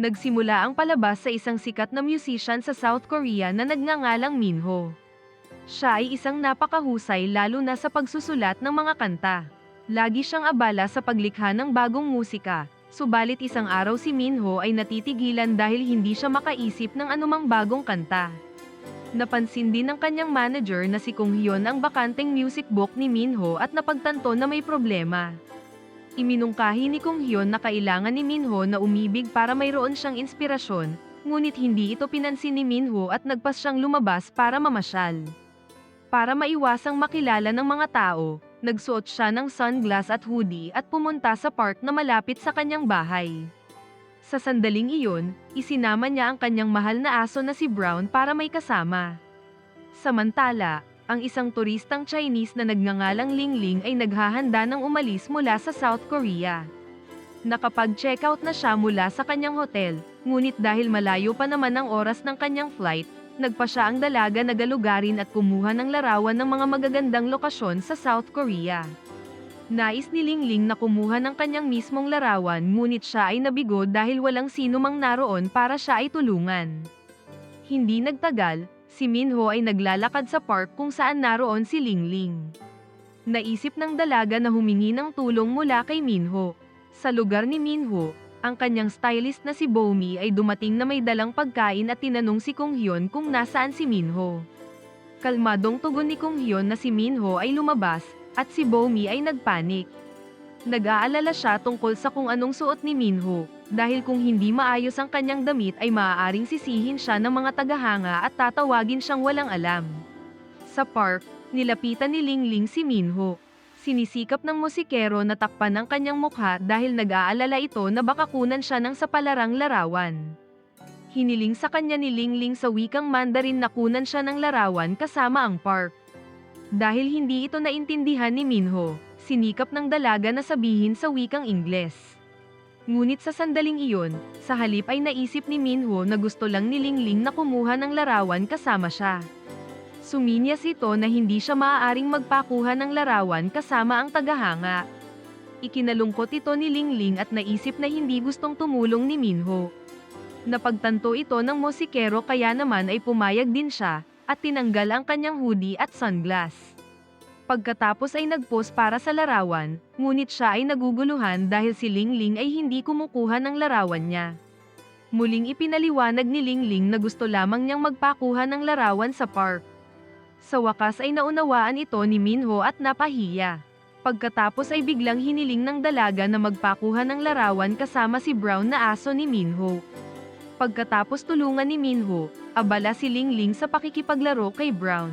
Nagsimula ang palabas sa isang sikat na musician sa South Korea na nagngangalang Minho. Siya ay isang napakahusay lalo na sa pagsusulat ng mga kanta. Lagi siyang abala sa paglikha ng bagong musika, subalit isang araw si Minho ay natitigilan dahil hindi siya makaisip ng anumang bagong kanta. Napansin din ng kanyang manager na si Kung Hyun ang bakanteng music book ni Minho at napagtanto na may problema. Iminungkahi ni Kung Hyun na kailangan ni Minho na umibig para mayroon siyang inspirasyon, ngunit hindi ito pinansin ni Minho at nagpas siyang lumabas para mamasyal. Para maiwasang makilala ng mga tao, nagsuot siya ng sunglass at hoodie at pumunta sa park na malapit sa kanyang bahay. Sa sandaling iyon, isinama niya ang kanyang mahal na aso na si Brown para may kasama. Samantala, ang isang turistang Chinese na nagngangalang Lingling ay naghahanda ng umalis mula sa South Korea. Nakapag-checkout na siya mula sa kanyang hotel, ngunit dahil malayo pa naman ang oras ng kanyang flight, nagpa siya ang dalaga na galugarin at kumuha ng larawan ng mga magagandang lokasyon sa South Korea. Nais ni Lingling na kumuha ng kanyang mismong larawan ngunit siya ay nabigo dahil walang sino mang naroon para siya ay tulungan. Hindi nagtagal, si Minho ay naglalakad sa park kung saan naroon si Lingling. Naisip ng dalaga na humingi ng tulong mula kay Minho. Sa lugar ni Minho, ang kanyang stylist na si Bomi ay dumating na may dalang pagkain at tinanong si Kung Hyun kung nasaan si Minho. Kalmadong tugon ni Kung Hyun na si Minho ay lumabas, at si Bomi ay nagpanik. Nag-aalala siya tungkol sa kung anong suot ni Minho, dahil kung hindi maayos ang kanyang damit ay maaaring sisihin siya ng mga tagahanga at tatawagin siyang walang alam. Sa park, nilapitan ni Lingling si Minho. Sinisikap ng musikero na takpan ang kanyang mukha dahil nag-aalala ito na baka kunan siya ng sapalarang larawan. Hiniling sa kanya ni Lingling sa wikang Mandarin na kunan siya ng larawan kasama ang park. Dahil hindi ito naintindihan ni Minho, sinikap ng dalaga na sabihin sa wikang Ingles. Ngunit sa sandaling iyon, sa halip ay naisip ni Minho na gusto lang ni Lingling na kumuha ng larawan kasama siya. Suminyas ito na hindi siya maaaring magpakuha ng larawan kasama ang tagahanga. Ikinalungkot ito ni Lingling at naisip na hindi gustong tumulong ni Minho. Napagtanto ito ng musikero kaya naman ay pumayag din siya, at tinanggal ang kanyang hoodie at sunglass. Pagkatapos ay nag-pose para sa larawan, ngunit siya ay naguguluhan dahil si Lingling ay hindi kumukuha ng larawan niya. Muling ipinaliwanag ni Lingling na gusto lamang niyang magpakuha ng larawan sa park. Sa wakas ay naunawaan ito ni Minho at napahiya. Pagkatapos ay biglang hiniling ng dalaga na magpakuha ng larawan kasama si Brown na aso ni Minho. Pagkatapos tulungan ni Minho, abala si Lingling sa pakikipaglaro kay Brown.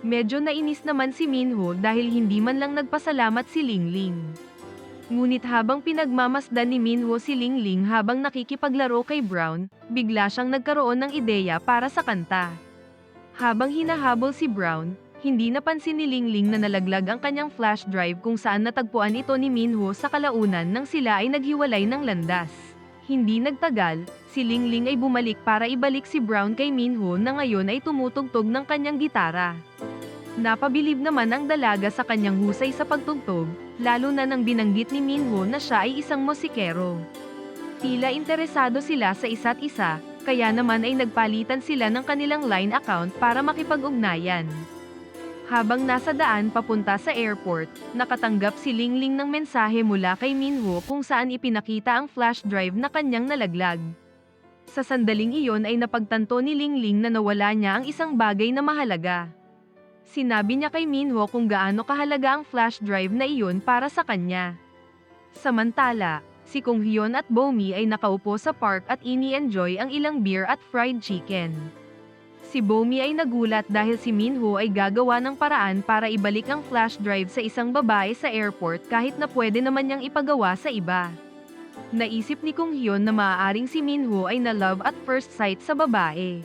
Medyo nainis naman si Minho dahil hindi man lang nagpasalamat si Lingling. Ngunit habang pinagmamasdan ni Minho si Lingling habang nakikipaglaro kay Brown, bigla siyang nagkaroon ng ideya para sa kanta. Habang hinahabol si Brown, hindi napansin ni Lingling na nalaglag ang kanyang flash drive kung saan natagpuan ito ni Minho sa kalaunan nang sila ay naghiwalay ng landas. Hindi nagtagal, si Lingling ay bumalik para ibalik si Brown kay Minho na ngayon ay tumutugtog ng kanyang gitara. Napabilib naman ang dalaga sa kanyang husay sa pagtugtog, lalo na nang binanggit ni Minho na siya ay isang musikero. Tila interesado sila sa isa't isa, kaya naman ay nagpalitan sila ng kanilang line account para makipag-ugnayan. Habang nasa daan papunta sa airport, nakatanggap si Lingling ng mensahe mula kay Minho kung saan ipinakita ang flash drive na kanyang nalaglag. Sa sandaling iyon ay napagtanto ni Lingling na nawala niya ang isang bagay na mahalaga. Sinabi niya kay Minho kung gaano kahalaga ang flash drive na iyon para sa kanya. Samantala, si Kung Hyun at Bomi ay nakaupo sa park at ini-enjoy ang ilang beer at fried chicken. Si Bomi ay nagulat dahil si Minho ay gagawa ng paraan para ibalik ang flash drive sa isang babae sa airport kahit na pwede naman niyang ipagawa sa iba. Naisip ni Kung Hyun na maaaring si Minho ay na love at first sight sa babae.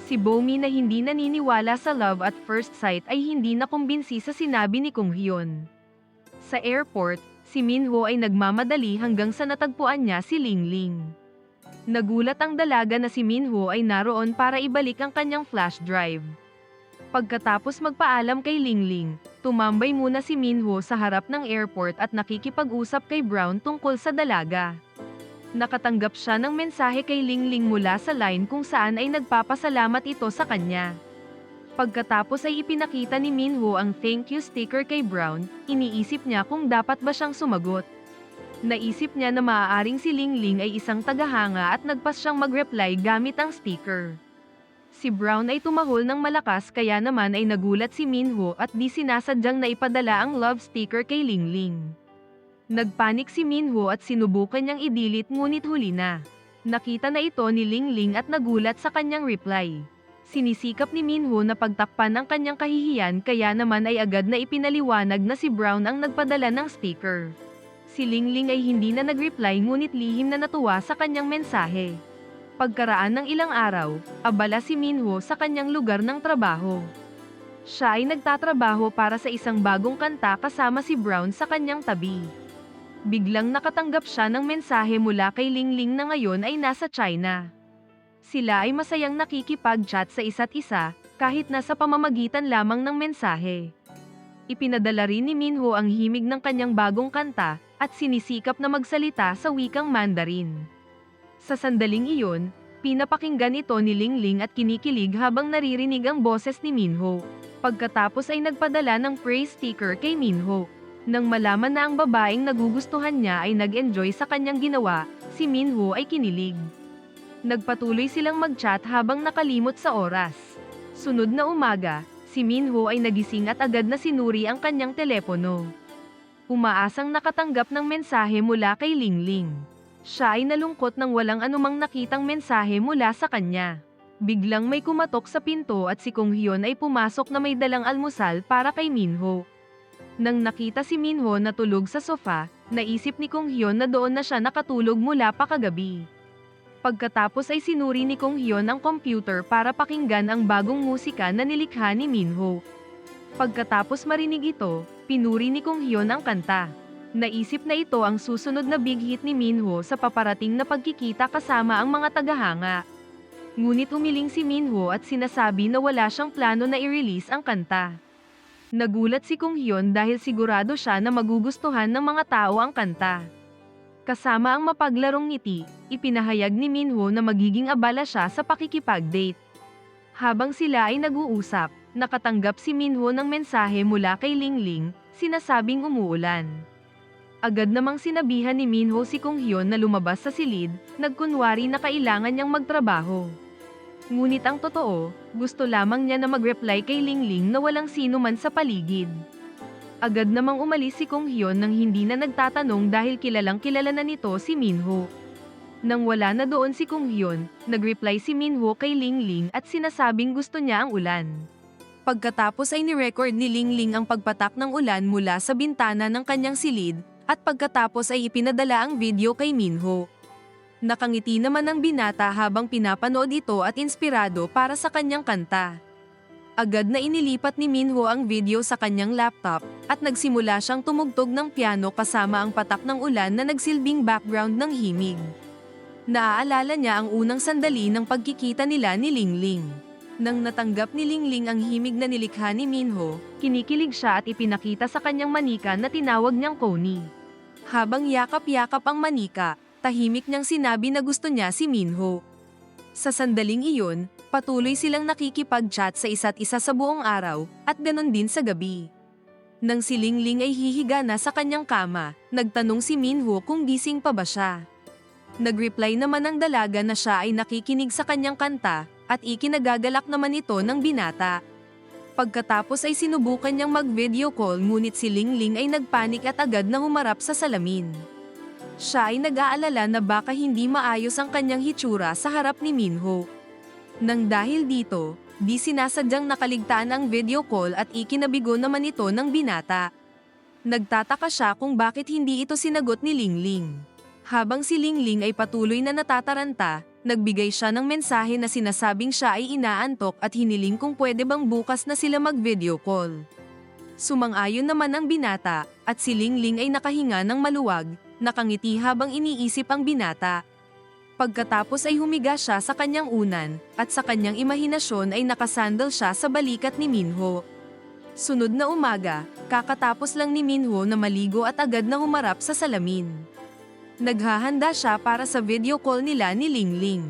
Si Bomi na hindi naniniwala sa love at first sight ay hindi nakumbinsi sa sinabi ni Kung Hyun. Sa airport, si Minho ay nagmamadali hanggang sa natagpuan niya si Lingling. Nagulat ang dalaga na si Minho ay naroon para ibalik ang kanyang flash drive. Pagkatapos magpaalam kay Lingling, tumambay muna si Minho sa harap ng airport at nakikipag-usap kay Brown tungkol sa dalaga. Nakatanggap siya ng mensahe kay Lingling mula sa line kung saan ay nagpapasalamat ito sa kanya. Pagkatapos ay ipinakita ni Minho ang thank you sticker kay Brown, iniisip niya kung dapat ba siyang sumagot. Naisip niya na maaaring si Lingling ay isang tagahanga at nagpas siyang mag-reply gamit ang sticker. Si Brown ay tumahol ng malakas kaya naman ay nagulat si Minho at di sinasadyang naipadala ang love sticker kay Lingling. Nagpanik si Minho at sinubukan niyang i-delete ngunit huli na. Nakita na ito ni Lingling at nagulat sa kanyang reply. Sinisikap ni Minho na pagtakpan ang kanyang kahihiyan kaya naman ay agad na ipinaliwanag na si Brown ang nagpadala ng sticker. Si Lingling ay hindi na nag-reply ngunit lihim na natuwa sa kanyang mensahe. Pagkaraan ng ilang araw, abala si Minho sa kanyang lugar ng trabaho. Siya ay nagtatrabaho para sa isang bagong kanta kasama si Brown sa kanyang tabi. Biglang nakatanggap siya ng mensahe mula kay Lingling na ngayon ay nasa China. Sila ay masayang nakikipag-chat sa isa't isa, kahit nasa pamamagitan lamang ng mensahe. Ipinadala rin ni Minho ang himig ng kanyang bagong kanta, at sinisikap na magsalita sa wikang Mandarin. Sa sandaling iyon, pinapakinggan ito ni Lingling at kinikilig habang naririnig ang boses ni Minho. Pagkatapos ay nagpadala ng praise sticker kay Minho. Nang malaman na ang babaeng nagugustuhan niya ay nag-enjoy sa kanyang ginawa, si Minho ay kinilig. Nagpatuloy silang mag-chat habang nakalimot sa oras. Sunod na umaga, si Minho ay nagising at agad na sinuri ang kanyang telepono. Umaasang nakatanggap ng mensahe mula kay Lingling. Siya ay nalungkot nang walang anumang nakitang mensahe mula sa kanya. Biglang may kumatok sa pinto at si Kong Hyun ay pumasok na may dalang almusal para kay Minho. Nang nakita si Minho na tulog sa sofa, naisip ni Kong Hyun na doon na siya nakatulog mula pa kagabi. Pagkatapos ay sinuri ni Kong Hyun ang computer para pakinggan ang bagong musika na nilikha ni Minho. Pagkatapos marinig ito, pinuri ni Kong Hyun ang kanta. Naisip na ito ang susunod na big hit ni Minho sa paparating na pagkikita kasama ang mga tagahanga. Ngunit umiling si Minho at sinasabi na wala siyang plano na i-release ang kanta. Nagulat si Kong Hyun dahil sigurado siya na magugustuhan ng mga tao ang kanta. Kasama ang mapaglarong ngiti, ipinahayag ni Minho na magiging abala siya sa pakikipag-date. Habang sila ay nag-uusap, nakatanggap si Minho ng mensahe mula kay Lingling, sinasabing umuulan. Agad namang sinabihan ni Minho si Kong Hyun na lumabas sa silid, nagkunwari na kailangan niyang magtrabaho. Ngunit ang totoo, gusto lamang niya na mag-reply kay Lingling na walang sino man sa paligid. Agad namang umalis si Kong Hyun nang hindi na nagtatanong dahil kilalang kilala na nito si Minho. Nang wala na doon si Kong Hyun, nag-reply si Minho kay Lingling at sinasabing gusto niya ang ulan. Pagkatapos ay ni-record ni Lingling ang pagpatak ng ulan mula sa bintana ng kanyang silid, at pagkatapos ay ipinadala ang video kay Minho. Nakangiti naman ang binata habang pinapanood ito at inspirado para sa kanyang kanta. Agad na inilipat ni Minho ang video sa kanyang laptop, at nagsimula siyang tumugtog ng piano kasama ang patak ng ulan na nagsilbing background ng himig. Naaalala niya ang unang sandali ng pagkikita nila ni Lingling. Nang natanggap ni Lingling ang himig na nilikha ni Minho, kinikilig siya at ipinakita sa kanyang manika na tinawag niyang Connie. Habang yakap-yakap ang manika, tahimik niyang sinabi na gusto niya si Minho. Sa sandaling iyon, patuloy silang nakikipag-chat sa isa't isa sa buong araw, at ganon din sa gabi. Nang si Lingling ay hihiga na sa kanyang kama, nagtanong si Minho kung gising pa ba siya. Nag-reply naman ang dalaga na siya ay nakikinig sa kanyang kanta, at ikinagagalak naman ito ng binata. Pagkatapos ay sinubukan niyang mag-video call ngunit si Lingling ay nagpanik at agad na humarap sa salamin. Siya ay nag-aalala na baka hindi maayos ang kanyang hitsura sa harap ni Minho. Nang dahil dito, di sinasadyang nakaligtaan ang video call at ikinabigo naman ito ng binata. Nagtataka siya kung bakit hindi ito sinagot ni Lingling. Habang si Lingling ay patuloy na natataranta, nagbigay siya ng mensahe na sinasabing siya ay inaantok at hiniling kung pwede bang bukas na sila mag-video call. Sumang-ayon naman ang binata, at si Lingling ay nakahinga ng maluwag, nakangiti habang iniisip ang binata. Pagkatapos ay humiga siya sa kanyang unan, at sa kanyang imahinasyon ay nakasandal siya sa balikat ni Minho. Sunod na umaga, kakatapos lang ni Minho na maligo at agad na humarap sa salamin. Naghahanda siya para sa video call nila ni Lingling.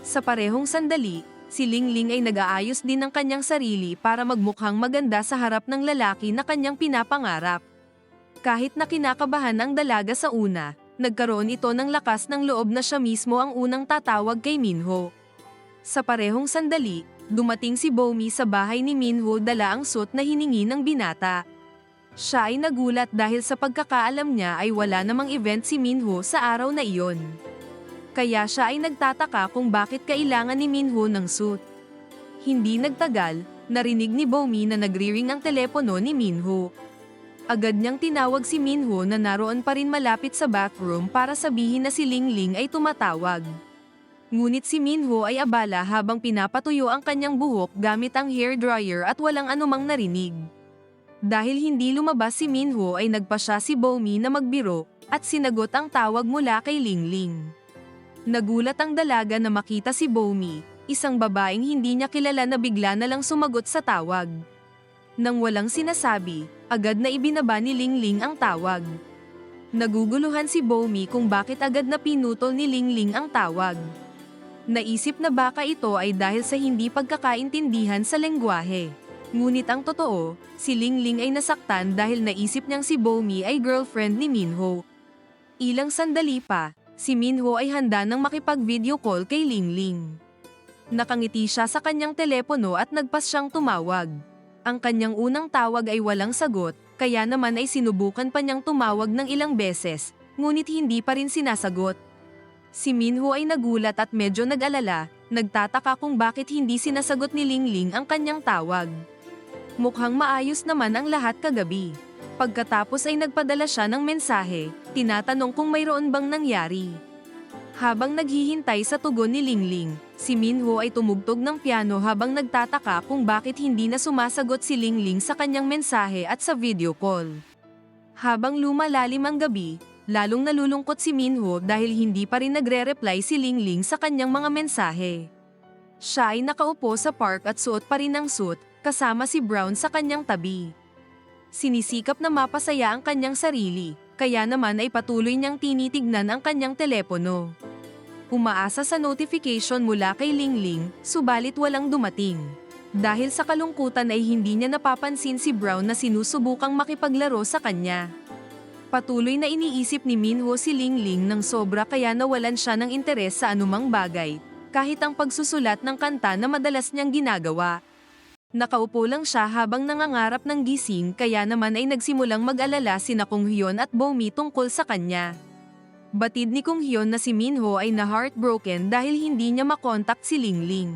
Sa parehong sandali, si Lingling ay nag-aayos din ng kanyang sarili para magmukhang maganda sa harap ng lalaki na kanyang pinapangarap. Kahit na kinakabahan ang dalaga sa una, nagkaroon ito ng lakas ng loob na siya mismo ang unang tatawag kay Minho. Sa parehong sandali, dumating si Bomi sa bahay ni Minho dala ang suit na hiningi ng binata. Siya ay nagulat dahil sa pagkakaalam niya ay wala namang event si Minho sa araw na iyon. Kaya siya ay nagtataka kung bakit kailangan ni Minho ng suit. Hindi nagtagal, narinig ni Bomi na nagri-ring ang telepono ni Minho. Agad niyang tinawag si Minho na naroon pa rin malapit sa bathroom para sabihin na si Lingling ay tumatawag. Ngunit si Minho ay abala habang pinapatuyo ang kanyang buhok gamit ang hair dryer at walang anumang narinig. Dahil hindi lumabas si Minho ay nagpasya si Bomi na magbiro at sinagot ang tawag mula kay Lingling. Nagulat ang dalaga na makita si Bomi, isang babaeng hindi niya kilala na bigla na lang sumagot sa tawag. Nang walang sinasabi, agad na ibinaba ni Lingling ang tawag. Naguguluhan si Bomi kung bakit agad na pinutol ni Lingling ang tawag. Naisip na baka ito ay dahil sa hindi pagkakaintindihan sa lengguwahe. Ngunit ang totoo, si Lingling ay nasaktan dahil naisip niyang si Bomi ay girlfriend ni Minho. Ilang sandali pa, si Minho ay handa nang makipag-video call kay Lingling. Nakangiti siya sa kanyang telepono at nagpas siyang tumawag. Ang kanyang unang tawag ay walang sagot, kaya naman ay sinubukan pa niyang tumawag ng ilang beses, ngunit hindi pa rin sinasagot. Si Minho ay nagulat at medyo nag-alala, nagtataka kung bakit hindi sinasagot ni Lingling ang kanyang tawag. Mukhang maayos naman ang lahat kagabi. Pagkatapos ay nagpadala siya ng mensahe, tinatanong kung mayroon bang nangyari. Habang naghihintay sa tugon ni Lingling, si Minho ay tumugtog ng piano habang nagtataka kung bakit hindi na sumasagot si Lingling sa kanyang mensahe at sa video call. Habang lumalalim ang gabi, lalong nalulungkot si Minho dahil hindi pa rin nagre-reply si Lingling sa kanyang mga mensahe. Siya ay nakaupo sa park at suot pa rin ang suit, kasama si Brown sa kanyang tabi. Sinisikap na mapasaya ang kanyang sarili, kaya naman ay patuloy niyang tinitignan ang kanyang telepono. Umaasa sa notification mula kay Lingling, subalit walang dumating. Dahil sa kalungkutan ay hindi niya napapansin si Brown na sinusubukang makipaglaro sa kanya. Patuloy na iniisip ni Minho si Lingling ng sobra kaya nawalan siya ng interes sa anumang bagay, kahit ang pagsusulat ng kanta na madalas niyang ginagawa. Nakaupo lang siya habang nangangarap ng gising kaya naman ay nagsimulang mag-alala sina Kung Hyun at Bomi tungkol sa kanya. Batid ni Kung Hyun na si Minho ay na-heartbroken dahil hindi niya makontak si Lingling.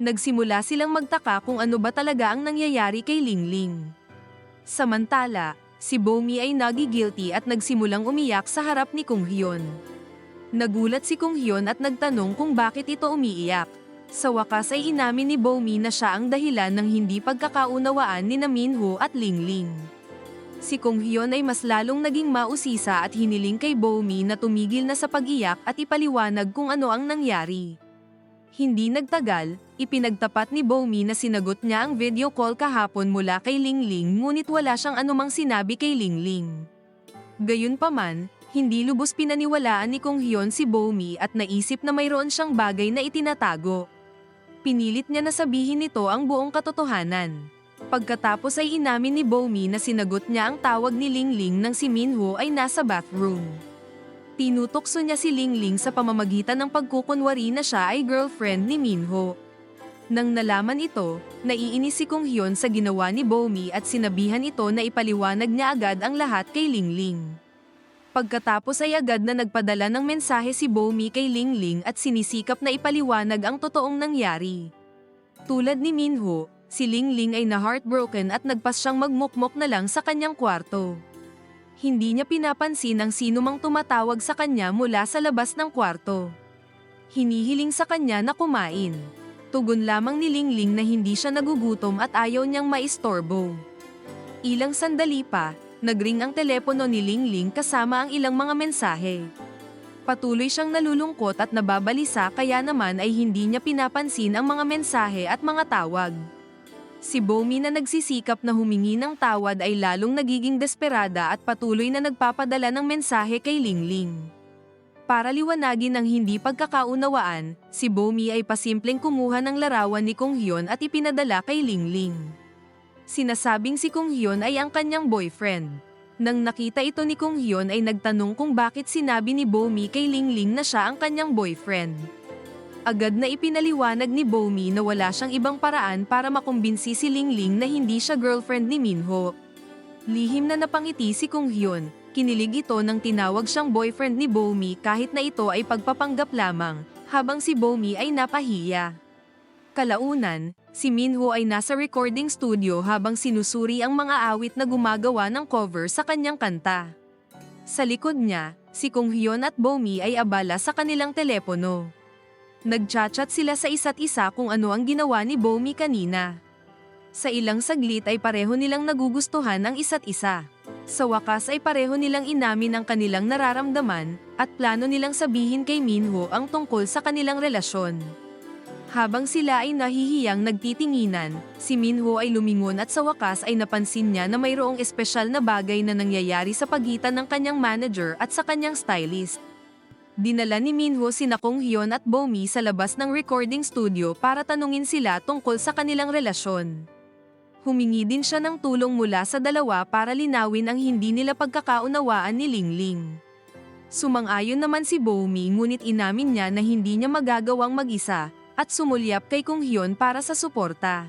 Nagsimula silang magtaka kung ano ba talaga ang nangyayari kay Lingling. Samantala, si Bomi ay nagi-guilty at nagsimulang umiyak sa harap ni Kung Hyun. Nagulat si Kung Hyun at nagtanong kung bakit ito umiiyak. Sa wakas ay inamin ni Bomi na siya ang dahilan ng hindi pagkakaunawaan ni Minho at Lingling. Si Kung Hyun ay mas lalong naging mausisa at hiniling kay Bomi na tumigil na sa pag-iyak at ipaliwanag kung ano ang nangyari. Hindi nagtagal, ipinagtapat ni Bomi na sinagot niya ang video call kahapon mula kay Lingling ngunit wala siyang anumang sinabi kay Lingling. Gayunpaman, hindi lubos pinaniwalaan ni Kung Hyun si Bomi at naisip na mayroon siyang bagay na itinatago. Pinilit niya na sabihin nito ang buong katotohanan. Pagkatapos ay inamin ni Bomi na sinagot niya ang tawag ni Lingling nang si Minho ay nasa bathroom. Tinutokso niya si Lingling sa pamamagitan ng pagkukunwari na siya ay girlfriend ni Minho. Nang nalaman ito, naiinis si Kung Hyun sa ginawa ni Bomi at sinabihan ito na ipaliwanag niya agad ang lahat kay Lingling. Pagkatapos ay agad na nagpadala ng mensahe si Bomi kay Lingling at sinisikap na ipaliwanag ang totoong nangyari. Tulad ni Minho, si Lingling ay na-heartbroken at nagpas siyang magmukmok na lang sa kanyang kwarto. Hindi niya pinapansin ang sinumang tumatawag sa kanya mula sa labas ng kwarto. Hinihiling sa kanya na kumain. Tugon lamang ni Lingling na hindi siya nagugutom at ayaw niyang maistorbo. Ilang sandali pa, nagring ang telepono ni Lingling kasama ang ilang mga mensahe. Patuloy siyang nalulungkot at nababalisa kaya naman ay hindi niya pinapansin ang mga mensahe at mga tawag. Si Bomi na nagsisikap na humingi ng tawad ay lalong nagiging desperada at patuloy na nagpapadala ng mensahe kay Lingling. Para liwanagin ang hindi pagkakaunawaan, si Bomi ay pasimpleng kumuha ng larawan ni Kong Hyun at ipinadala kay Lingling. Sinasabing si Kong Hyun ay ang kanyang boyfriend. Nang nakita ito ni Kong Hyun ay nagtanong kung bakit sinabi ni Bomi kay Lingling na siya ang kanyang boyfriend. Agad na ipinaliwanag ni Bomi na wala siyang ibang paraan para makumbinsi si Lingling na hindi siya girlfriend ni Minho. Lihim na napangiti si Kong Hyun, kinilig ito nang tinawag siyang boyfriend ni Bomi kahit na ito ay pagpapanggap lamang, habang si Bomi ay napahiya. Kalaunan, si Minho ay nasa recording studio habang sinusuri ang mga awit na gumagawa ng cover sa kanyang kanta. Sa likod niya, si Kong Hyun at Bomi ay abala sa kanilang telepono. Nagchat-chat sila sa isa't isa kung ano ang ginawa ni Bomi kanina. Sa ilang saglit ay pareho nilang nagugustuhan ang isa't isa. Sa wakas ay pareho nilang inamin ang kanilang nararamdaman, at plano nilang sabihin kay Minho ang tungkol sa kanilang relasyon. Habang sila ay nahihiyang nagtitinginan, si Minho ay lumingon at sa wakas ay napansin niya na mayroong espesyal na bagay na nangyayari sa pagitan ng kanyang manager at sa kanyang stylist. Dinala ni Minho sina Kong Hyun at Bomi sa labas ng recording studio para tanungin sila tungkol sa kanilang relasyon. Humingi din siya ng tulong mula sa dalawa para linawin ang hindi nila pagkakaunawaan ni Lingling. Sumang-ayon naman si Bomi ngunit inamin niya na hindi niya magagawang mag-isa, at sumulyap kay Kong Hyun para sa suporta.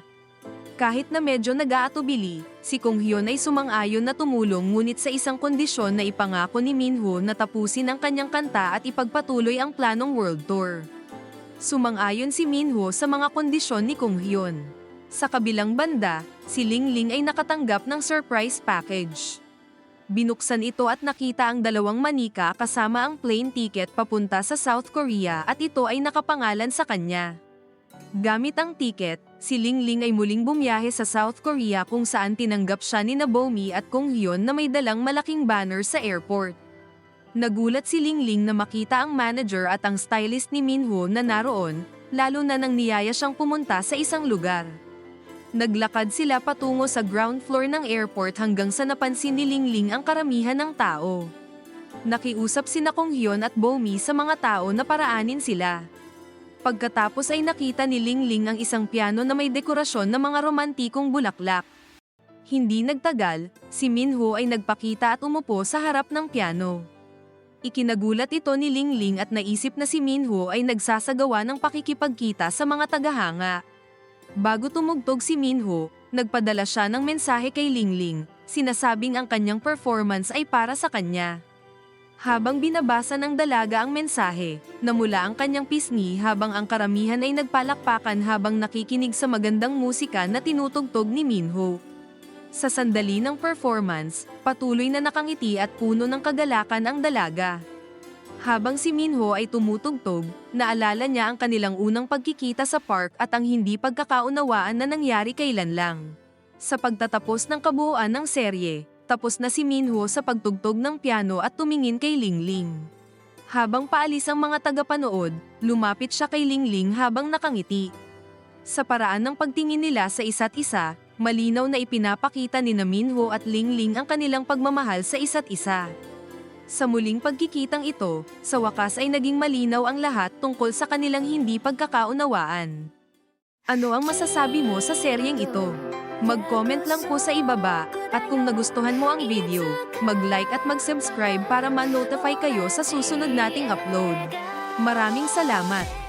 Kahit na medyo nag-aatubili, si Kong Hyun ay sumang-ayon na tumulong ngunit sa isang kondisyon na ipangako ni Minho na tapusin ang kanyang kanta at ipagpatuloy ang planong world tour. Sumang-ayon si Minho sa mga kondisyon ni Kong Hyun. Sa kabilang banda, si Lingling ay nakatanggap ng surprise package. Binuksan ito at nakita ang dalawang manika kasama ang plane ticket papunta sa South Korea at ito ay nakapangalan sa kanya. Gamit ang ticket, si Lingling ay muling bumiyahe sa South Korea kung saan tinanggap siya ni Bomi at Kong Hyun na may dalang malaking banner sa airport. Nagulat si Lingling na makita ang manager at ang stylist ni Minho na naroon, lalo na nang niyaya siyang pumunta sa isang lugar. Naglakad sila patungo sa ground floor ng airport hanggang sa napansin ni Lingling ang karamihan ng tao. Nakiusap sina Kong Hyun at Bomi sa mga tao na paraanin sila. Pagkatapos ay nakita ni Lingling ang isang piano na may dekorasyon ng mga romantikong bulaklak. Hindi nagtagal, si Minho ay nagpakita at umupo sa harap ng piano. Ikinagulat ito ni Lingling at naisip na si Minho ay nagsasagawa ng pakikipagkita sa mga tagahanga. Bago tumugtog si Minho, nagpadala siya ng mensahe kay Lingling, sinasabing ang kanyang performance ay para sa kanya. Habang binabasa ng dalaga ang mensahe, namula ang kanyang pisngi habang ang karamihan ay nagpalakpakan habang nakikinig sa magandang musika na tinutugtog ni Minho. Sa sandali ng performance, patuloy na nakangiti at puno ng kagalakan ang dalaga. Habang si Minho ay tumutugtog, naalala niya ang kanilang unang pagkikita sa park at ang hindi pagkakaunawaan na nangyari kailan lang. Sa pagtatapos ng kabuuan ng serye, tapos na si Minho sa pagtugtog ng piano at tumingin kay Lingling. Habang paalis ang mga tagapanood, lumapit siya kay Lingling habang nakangiti. Sa paraan ng pagtingin nila sa isa't isa, malinaw na ipinapakita ni Minho at Lingling ang kanilang pagmamahal sa isa't isa. Sa muling pagkikitang ito, sa wakas ay naging malinaw ang lahat tungkol sa kanilang hindi pagkakaunawaan. Ano ang masasabi mo sa seryeng ito? Mag-comment lang po sa ibaba, at kung nagustuhan mo ang video, mag-like at mag-subscribe para ma-notify kayo sa susunod nating upload. Maraming salamat!